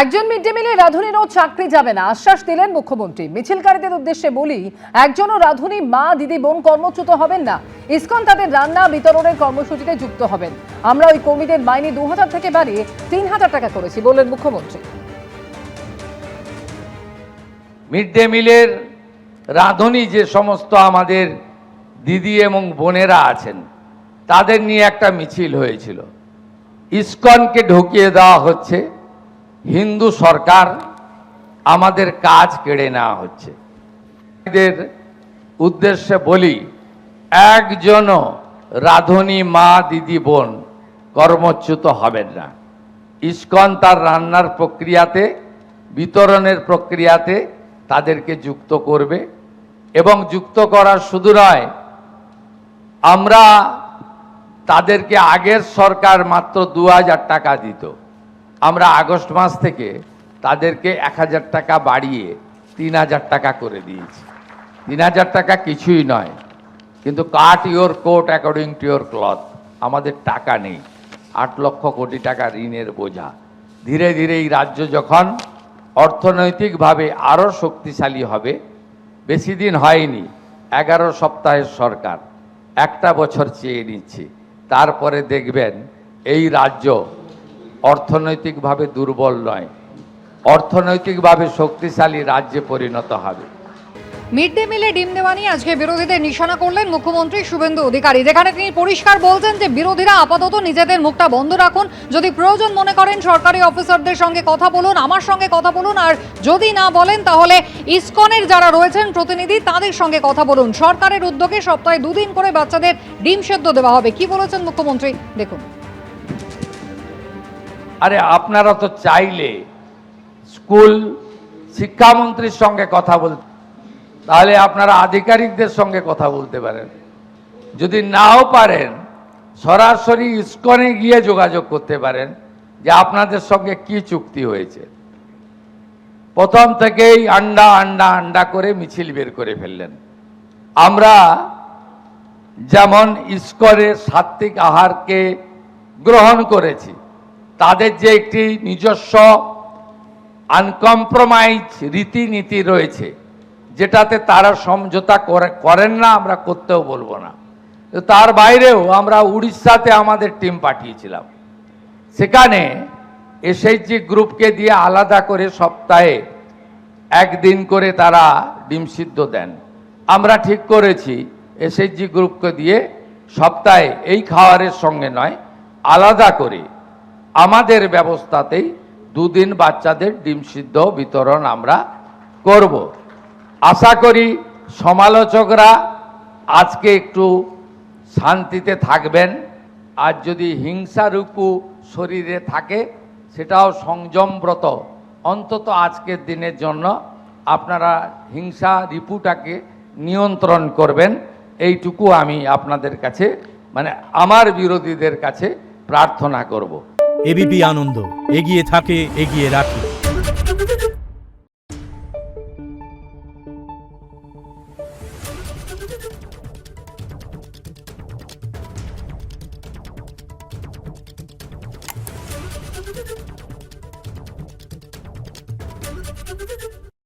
একজন mid day মিলে রাঁধুনিরও চাকরি যাবে না আশ্বাস দিলেন মুখ্যমন্ত্রী। মিছিলকারীদের উদ্দেশ্যে বলি, একজনও রাঁধুনি মা দিদি বোন কর্মচ্যুত হবেন না। ইসকন তাদের রান্না বিতরণের কর্মসূচিতে যুক্ত হবেন। আমরা ওই কর্মীদের মাইনে 2000 থেকে বাড়িয়ে 3000 টাকা করেছি বললেন মুখ্যমন্ত্রী। মিড ডে মিলের রাঁধুনি যে সমস্ত আমাদের দিদি এবং বোনেরা আছেন তাদের নিয়ে একটা মিছিল হয়েছিল। ইসকনকে ঢুকিয়ে দেওয়া হচ্ছে, হিন্দু সরকার, আমাদের কাজ কেড়ে নেওয়া হচ্ছে। এদের উদ্দেশ্যে বলি, একজনও রাঁধুনি মা দিদি বোন কর্মচ্যুত হবেন না। ইসকন তার রান্নার প্রক্রিয়াতে, বিতরণের প্রক্রিয়াতে তাদেরকে যুক্ত করবে এবং যুক্ত করার শুধু নয়, আমরা তাদেরকে আগের সরকার মাত্র 2000 টাকা দিত, আমরা আগস্ট মাস থেকে তাদেরকে 1000 টাকা বাড়িয়ে 3000 টাকা করে দিয়েছি। 3000 টাকা কিছুই নয়, কিন্তু cut your coat according to your cloth. আমাদের টাকা নেই, 8 লক্ষ কোটি টাকা ঋণের বোঝা। ধীরে ধীরে এই রাজ্য যখন অর্থনৈতিকভাবে আরও শক্তিশালী হবে, বেশি দিন হয়নি, 11 সপ্তাহের সরকার, একটা বছর চেয়ে নিচ্ছি, তারপরে দেখবেন এই রাজ্য অর্থনৈতিকভাবে দুর্বল নয়, অর্থনৈতিকভাবে শক্তিশালী রাজ্যে পরিণত হবে। মিড ডে মিলে ডিম দেওয়া নিয়ে আজকে বিরোধীদের নিশানা করলেন মুখ্যমন্ত্রী শুভেন্দু অধিকারী, যেখানে তিনি পরিষ্কার বলছেন যে বিরোধীরা আপাতত নিজেদের মুখটা বন্ধ রাখুন। যদি প্রয়োজন মনে করেন সরকারি অফিসারদের সঙ্গে কথা বলুন, আমার সঙ্গে কথা বলুন, আর যদি না বলেন তাহলে ইসকনের যারা রয়েছেন প্রতিনিধি তাদের সঙ্গে কথা বলুন। সরকারের উদ্যোগে সপ্তাহে 2 দিন করে বাচ্চাদের ডিম সেদ্ধ দেওয়া হবে। কি বলেছেন মুখ্যমন্ত্রী দেখুন। আরে আপনারা তো চাইলে স্কুল শিক্ষামন্ত্রীর সঙ্গে কথা বলতে, তাহলে আপনারা আধিকারিকদের সঙ্গে কথা বলতে পারেন। যদি নাও পারেন, সরাসরি ইসকনে গিয়ে যোগাযোগ করতে পারেন যে আপনাদের সঙ্গে কি চুক্তি হয়েছে। প্রথম থেকেই আন্ডা আন্ডা আন্ডা করে মিছিল বের করে ফেললেন। আমরা যেমন ইসকনের সাত্ত্বিক আহারকে গ্রহণ করেছি, তাদের যে একটি নিজস্ব আনকম্প্রোমাইজ রীতিনীতি রয়েছে, যেটাতে তারা সমঝোতা করেন না, আমরা করতেও বলবো না। তার বাইরেও আমরা উড়িষ্যাতে আমাদের টিম পাঠিয়েছিলাম, সেখানে এসএইচজি গ্রুপকে দিয়ে আলাদা করে সপ্তাহে 1 দিন করে তারা ডিম সিদ্ধ দেন। আমরা ঠিক করেছি এসএইচজি গ্রুপকে দিয়ে সপ্তাহে এই খাবারের সঙ্গে নয়, আলাদা করে আমাদের ব্যবস্থাতেই 2 দিন বাচ্চাদের ডিম সিদ্ধ বিতরণ আমরা করব। আশা করি সমালোচকরা আজকে একটু শান্তিতে থাকবেন, আর যদি হিংসারূপু শরীরে থাকে সেটাও সংযমব্রত অন্তত আজকের দিনের জন্য আপনারা হিংসা রিপুটাকে নিয়ন্ত্রণ করবেন, এইটুকু আমি আপনাদের কাছে, মানে আমার বিরোধীদের কাছে প্রার্থনা করব। এবিপি আনন্দ, এগিয়ে থাকে, এগিয়ে রাখে। Thank you.